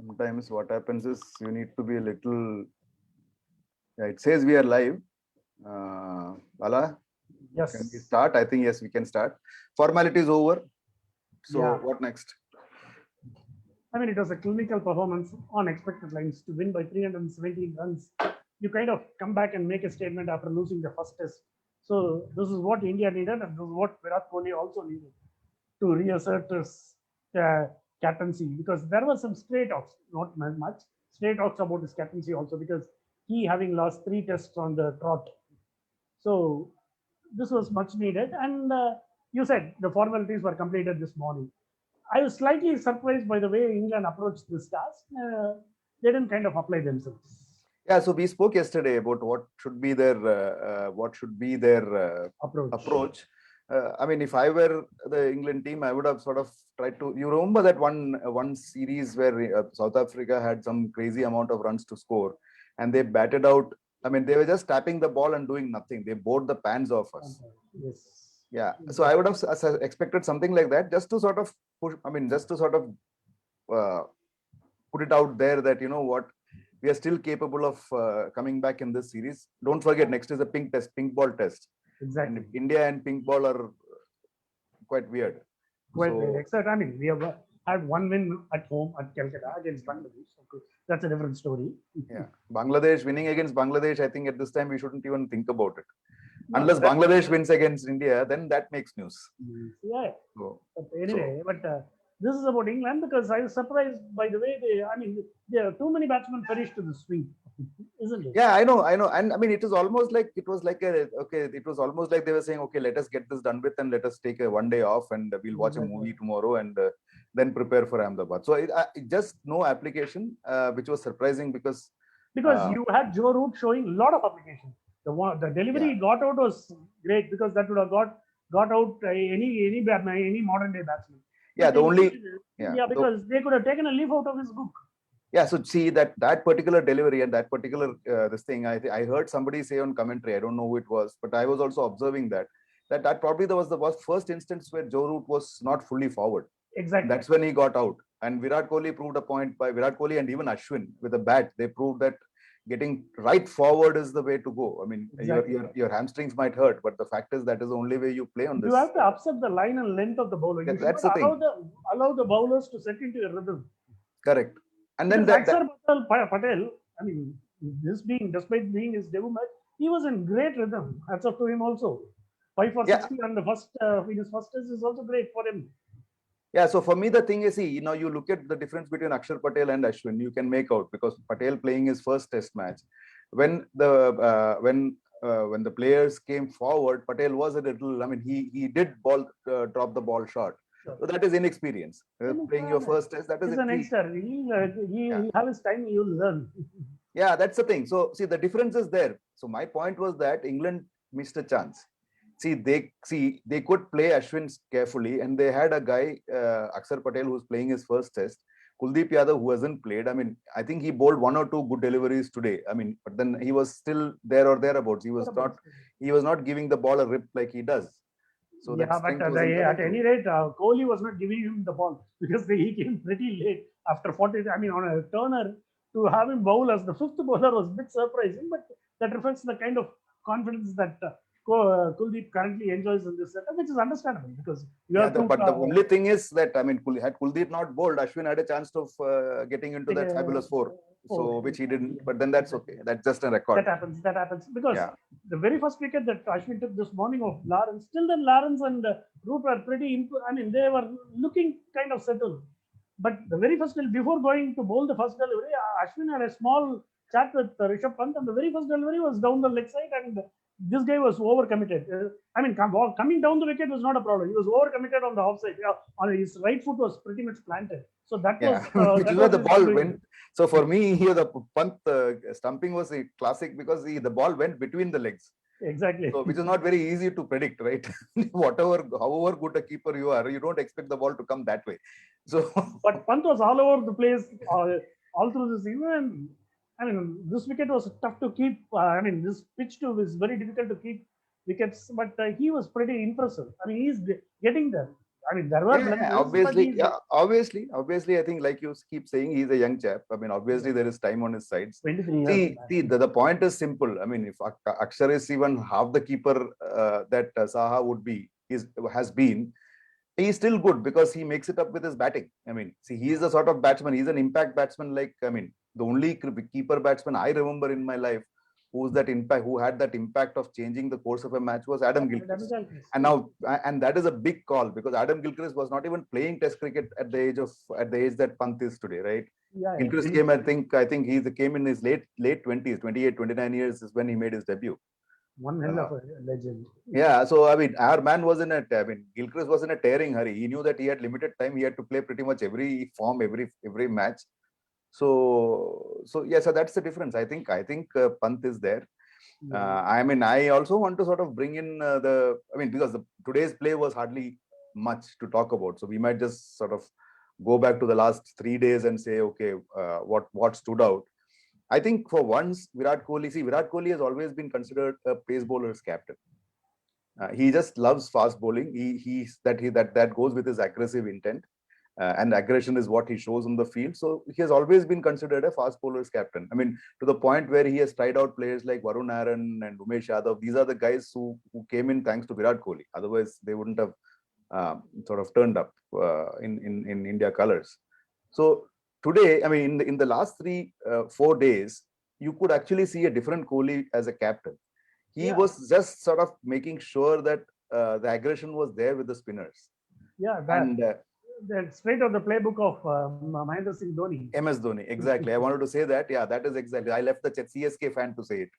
Sometimes what happens is you need to be a little. Yeah, it says we are live. Bala, can we Yes. start? I think yes, we can start. Formality is over. So Yeah. what next? I mean, it was a clinical performance on expected lines to win by 317 runs. You kind of come back and make a statement after losing the first test. So this is what India needed, and this is what Virat Kohli also needed to reassert his uh, captaincy, because there were some stray talks, not much stray talks about his captaincy also, because he having lost three tests on the trot. So this was much needed, and you said the formalities were completed this morning. I was slightly surprised by the way England approached this task. They didn't kind of apply themselves. Yeah, so we spoke yesterday about what should be their Approach. approach. I mean, if I were the England team, I would have sort of tried to. You remember that one series where South Africa had some crazy amount of runs to score, and they batted out. I mean, they were just tapping the ball and doing nothing. They bored the pans off us. Yes. Yeah, so I Exactly. would have expected something like that, just to sort of push. I mean, just to sort of uh, put it out there that you know what, we are still capable of coming back in this series. Don't forget, next is a pink ball test, and Exactly. India and pink ball are quite weird. Quite weird. So Except, I mean, we have had one win at home at Calcutta against Bangladesh. Okay. That's a different story. yeah, Bangladesh winning against Bangladesh, I think at this time we shouldn't even think about it. No, Unless that, Bangladesh wins against India, then that makes news. yeah. So, But so anyway, this is about England, because I was surprised by the way they. I mean, there are too many batsmen perished to the sweep, isn't it? yeah, I know, and I mean, it was almost like it was almost like they were saying, okay, let us get this done with, and let us take a one day off, and we'll watch a Exactly. movie tomorrow, and then prepare for Ahmedabad. So it just no application, which was surprising because, Because uh, you had Joe Root showing a lot of application. The delivery yeah, he got out was great, because that would have got out any batsman, any modern day batsman. yeah, But the only, yeah, yeah, because they could have taken a leaf out of his book. yeah. So see that particular delivery and that particular this thing, I heard somebody say on commentary. I don't know who it was, but I was also observing that probably there was the first instance where Joe Root was not fully forward. Exactly. That's when he got out. And Virat Kohli proved a point by Virat Kohli and even Ashwin with a bat. They proved that getting right forward is the way to go. I mean, Exactly. your hamstrings might hurt, but the fact is that is the only way you play on You this. have to upset the line and length of the bowler. You should That's not the thing. allow the bowlers to set into a rhythm. Correct. And then Because Axar Patel, I mean, this being despite being his debut match, he was in great rhythm. Hats off to him also. 5 for yeah, 60 on the first in his first test is also great for him. yeah. So for me, the thing is, see, you know, you look at the difference between Akshar Patel and Ashwin, you can make out because Patel playing his first test match, when when the players came forward, Patel was a little. I mean, he did drop the ball short. Sure. So that is inexperience. Playing your first test, that is He's a an key. youngster. Yeah, He have his time. He will learn. yeah, that's the thing. So see, the difference is there. So my point was that England missed a chance. See they could play Ashwin carefully, and they had a guy Akshar Patel who's playing his first test. Kuldeep Yadav, who hasn't played. I mean, I think he bowled one or two good deliveries today. I mean, but then he was still there or thereabouts. He was not giving the ball a rip like he does. So that Yeah, but strength wasn't there. at any rate, Kohli was not giving him the ball because he came pretty late after 40. I mean, on a turner, to have him bowl as the fifth bowler was a bit surprising, but that reflects the kind of confidence that Kuldeep currently enjoys in this setup, which is understandable because you Yeah, have to but the only thing is that I mean, had Kuldeep not bowled, Ashwin had a chance of getting into take that a fabulous four. four. So which he didn't. Exactly. But then that's Exactly. okay. That's just a record. That happens. That happens because Yeah. the very first wicket that Ashwin took this morning of Lawrence, still then Lawrence and Root were pretty. I mean, they were looking kind of settled. But the very first before going to bowl the first delivery, Ashwin had a small chat with Rishabh Pant, and the very first delivery was down the leg side, and this guy was overcommitted. I mean, coming down the wicket was not a problem. He was overcommitted on the offside. On his right foot was pretty much planted. So Yeah, which is that where was the his ball undoing. went. So for me, here the punt stumping was a classic because the ball went between the legs. Exactly. So which is not very easy to predict, right? However good a keeper you are, you don't expect the ball to come that way. So But Pant was all over the place all through the season. And I mean, this wicket was tough to keep. I mean, this pitch too is very difficult to keep wickets, but he was pretty impressive. I mean, he's getting there. I mean, there were Yeah, blunders, but obviously, he's yeah, obviously, I think like you keep saying, he's a young chap. I mean, obviously there is time on his sides. 23 years See, back. the point is simple. I mean, if Akshar is even half the keeper that Saha would be, has been, he's still good because he makes it up with his batting. I mean, see, he's the sort of batsman. He's an impact batsman. Like, I mean, the only keeper batsman I remember in my life who had that impact of changing the course of a match was Adam Gilchrist. And now, and that is a big call because Adam Gilchrist was not even playing Test cricket at the age that Pant is today, right? Yeah, Gilchrist came, I think he came in his late 20s, 28, 29 years is when he made his debut. one hell of a legend. Yeah, so I mean, our man was Gilchrist was in a tearing hurry. He knew that he had limited time. He had to play pretty much every form, every match. So yeah, so that's the difference. I think Pant is there. I mean, I also want to sort of bring in because today's play was hardly much to talk about. So we might just sort of go back to the last 3 days and say, okay, what stood out. I think for once, Virat Kohli has always been considered a pace bowler's captain. He just loves fast bowling. That goes with his aggressive intent, and aggression is what he shows on the field. So he has always been considered a fast bowler's captain. I mean, to the point where he has tried out players like Varun Aaron and Umesh Yadav. These are the guys who came in thanks to Virat Kohli. Otherwise, they wouldn't have sort of turned up in India colors. So today, I mean, in the last 4 days, you could actually see a different Kohli as a captain. He was just sort of making sure that the aggression was there with the spinners. Yeah, that's straight out the playbook of Mahendra Singh Dhoni. MS Dhoni, exactly. I wanted to say that. Yeah, that is exactly. I left the CSK fan to say it.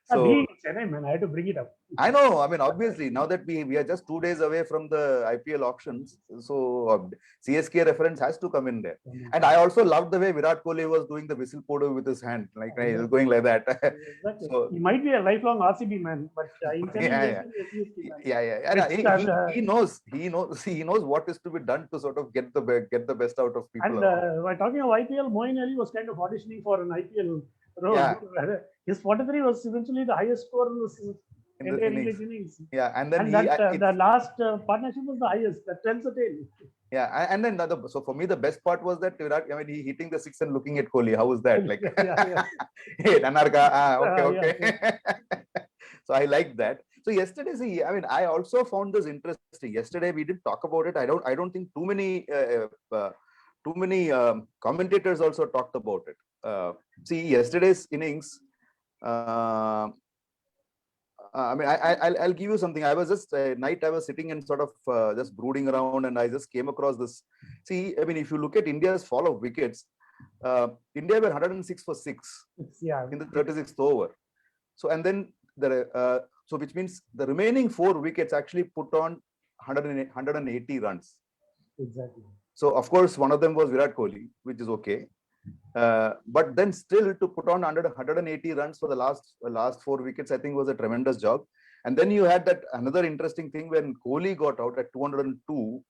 So being Chennai, man, I had to bring it up. I know. I mean, obviously, now that we are just 2 days away from the IPL auctions, so CSK reference has to come in there. And I also loved the way Virat Kohli was doing the whistle podo with his hand, like he was going like that. Exactly. So, he might be a lifelong RCB man, but in Chennai, he knows what is to be done to sort of get the best out of people. And by talking of IPL, Moeen Ali was kind of auditioning for an IPL role. Yeah. His 43 was eventually the highest score in the innings. Yeah, and then the last partnership was the highest. That tells the tale. Yeah, and then so for me the best part was that he hitting the six and looking at Kohli. How was that? Like, hey, Nanarka, okay. So I liked that. So yesterday, I mean, I also found this interesting. Yesterday we didn't talk about it. I don't think too many commentators also talked about it. See, yesterday's innings. I mean, I'll give you something. I was just night. I was sitting and sort of just brooding around, and I just came across this. See, I mean, if you look at India's fall of wickets, India were 106 for 6 in the 36th over. So, and then which means the remaining 4 wickets actually put on 180 runs. Exactly. So, of course, one of them was Virat Kohli, which is okay. But then still to put on 180 runs for the last 4 wickets, I think was a tremendous job. And then you had that another interesting thing when Kohli got out at 202,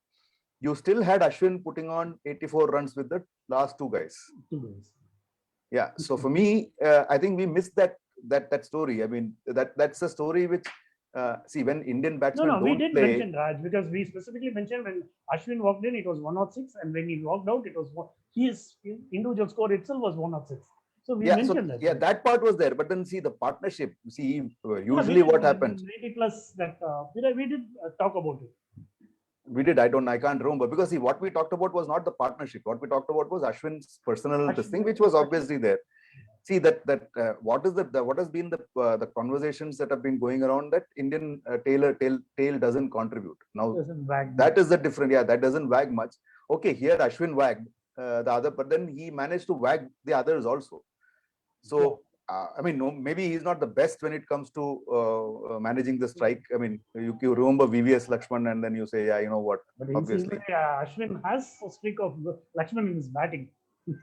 you still had Ashwin putting on 84 runs with the last 2 guys. Yeah. So for me, I think we missed that story. I mean, that's a story which see when Indian batsmen don't we did play, mention Raj because we specifically mentioned when Ashwin walked in, it was 106, and when he walked out, it was his individual score itself was 106. So we mentioned that. Yeah, that part was there. But then see the partnership. See, usually what happens. 90 plus that we did talk about it. We did. I can't remember because see what we talked about was not the partnership. What we talked about was Ashwin's personal this thing, which was obviously there. See what has been the conversations that have been going around that Indian tail doesn't contribute. Now that is the different. Yeah, that doesn't wag much. Okay, here Ashwin wagged the other, but then he managed to wag the others also. So I mean, no, maybe he's not the best when it comes to managing the strike. I mean, you remember VVS Lakshman, and then you say, yeah, you know what? But obviously, Ashwin has a streak of Lakshman in his batting.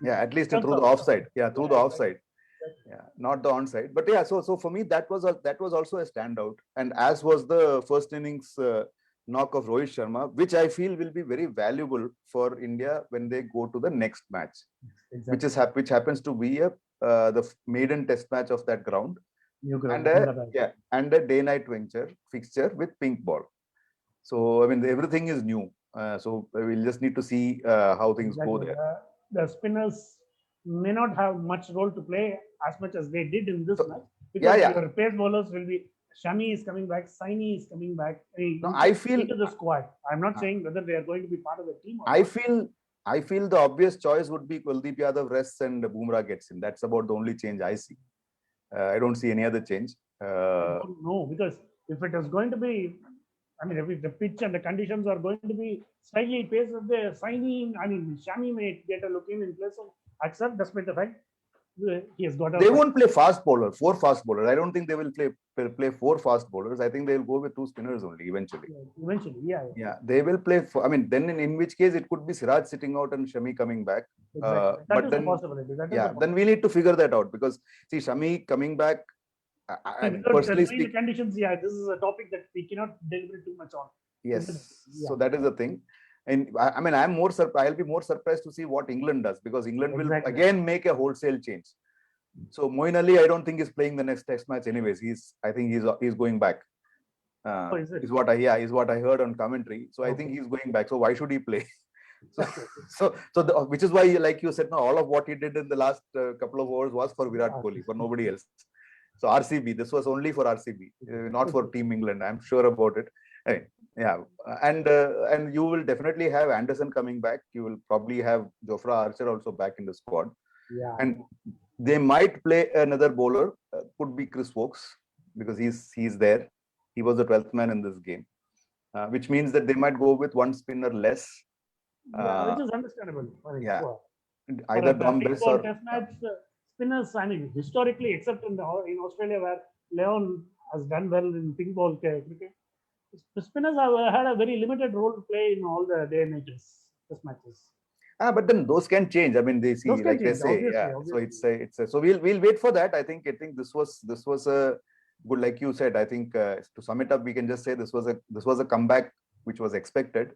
Yeah, at least through the offside. Yeah, through the offside. Yeah, not the onside. But yeah, so for me that was also a standout, and as was the first innings knock of Rohit Sharma, which I feel will be very valuable for India when they go to the next match, which happens to be the maiden test match of that ground, and a day-night fixture with pink ball. So I mean, everything is new. So we'll just need to see how things go Exactly. there. The spinners may not have much role to play as much as they did in this So, match yeah, because yeah. your pace bowlers will be Shami is coming back, Saini is coming back No, I feel into the squad. I'm not uh, saying whether they are going to be part of the team or I not. feel I feel the obvious choice would be Kuldeep Yadav rests and Bumrah gets in. That's about the only change I see. I don't see any other change. I don't know because if it is going to be, I mean, if the pitch and the conditions are going to be slightly pace of the signing, I mean, Shami may get a look in place of Akshar, despite the fact he has got a. They won't play fast bowler, four fast bowlers. I don't think they will play four fast bowlers. I think they will go with two spinners only eventually. Eventually, yeah. Yeah, they will play. I mean, then in which case it could be Siraj sitting out and Shami coming back. Exactly. That But is then, a possibility. yeah, then we need to figure that out because see, Shami coming back. I mean, Without personally knowing the speaking, conditions, yeah, this is a topic that we cannot deliberate too much on. yes. Yeah. So that is the thing. And I mean, I'm more I'll be more surprised to see what England does because England will again make a wholesale change. So Moeen Ali, I don't think he's playing the next test match anyways. I think he's going back. Is what I heard on commentary. So I think he's going back. So why should he play? Which is why, like you said, no, all of what he did in the last couple of overs was for Virat Kohli, for nobody else. So RCB, this was only for RCB, not for Team England. I'm sure about it. Hey, yeah, and you will definitely have Anderson coming back. You will probably have Jofra Archer also back in the squad. Yeah. And they might play another bowler. Could be Chris Wokes because he's there. He was the 12th man in this game, which means that they might go with one spinner less. Which is understandable. Yeah, either Dom Bess or test match spinners. I mean, historically, except in Australia where Leon has done well in pink ball cricket, the spinners have had a very limited role to play in all the day and night test matches. But then those can change. I mean, they see, like they say, obviously. So it's a. So we'll wait for that. I think this was a good, like you said. I think to sum it up, we can just say this was a comeback which was expected,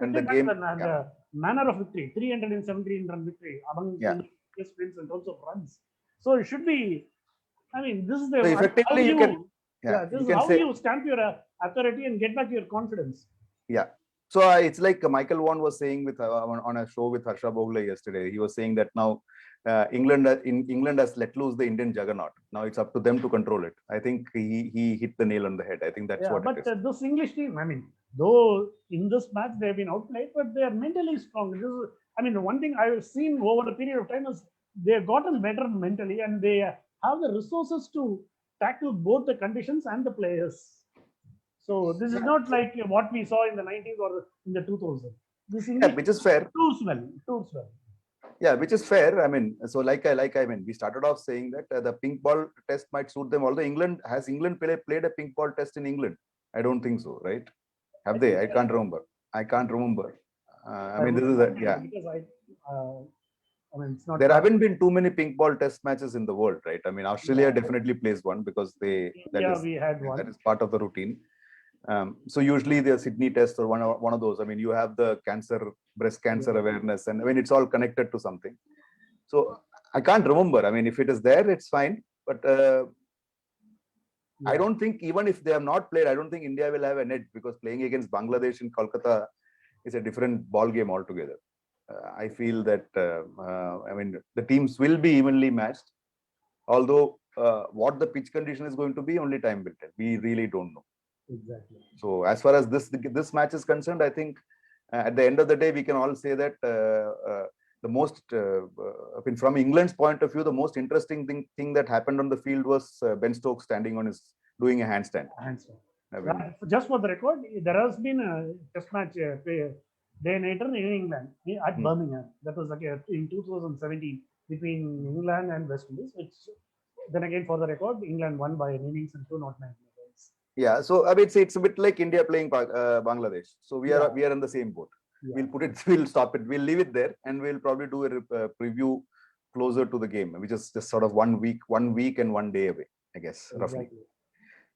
and the game. The manner of victory, 317 run victory among biggest wins in terms of runs. So it should be. I mean, this is the so effectively you can. This is how you stamp your authority and get back your confidence. Yeah. So it's like Michael Vaughan was saying with on a show with Harsha Bhogle yesterday. He was saying that now England has let loose the Indian juggernaut. Now it's up to them to control it. I think he hit the nail on the head. I think that's what it is. But this English team, I mean, though in this match they have been outplayed, but they are mentally strong. The one thing I've seen over a period of time is they have gotten better mentally and they have the resources to tackle both the conditions and the players. So this is not like what we saw in the 90s or in the 2000s. Which is fair. Tours well. Yeah, which is fair. I mean, so we started off saying that the pink ball test might suit them. Although England played a pink ball test in England? I don't think so, right? Have they? I can't remember. I mean, this is because it's not. There haven't been too many pink ball test matches in the world, right? I mean, Australia definitely plays one because we had one. That is part of the routine. So usually the Sydney test or one of those. I mean, you have the breast cancer awareness, and I mean it's all connected to something. So I can't remember. I mean, if it is there, it's fine. But I don't think even if they have not played, I don't think India will have an edge because playing against Bangladesh in Kolkata is a different ball game altogether. I feel that I mean the teams will be evenly matched. Although what the pitch condition is going to be, only time will tell. We really don't know. Exactly. So as far as this match is concerned, I think at the end of the day, we can all say that the most, from England's point of view, the most interesting thing that happened on the field was Ben Stokes doing a handstand. Just for the record, there has been a test match day-nighter in England at Birmingham. That was in 2017 between England and West Indies. Which then again, for the record, England won by an innings and 2 not 9. Yeah, so I mean, it's a bit like India playing Bangladesh. So we are in the same boat. Yeah. We'll stop it. We'll leave it there, and we'll probably do a preview closer to the game, which is just sort of 1 week and 1 day away, I guess, roughly.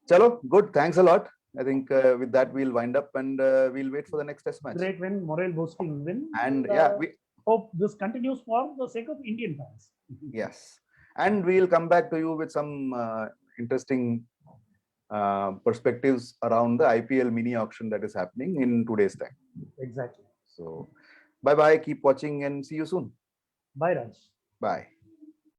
Chalo, good. Thanks a lot. I think with that we'll wind up and we'll wait for the next test match. Great win, morale boosting win. And we hope this continues for the sake of Indian fans. Yes, and we'll come back to you with some interesting perspectives around the IPL mini auction that is happening in today's time. Exactly. So bye bye, keep watching and see you soon. Bye, Raj. Bye.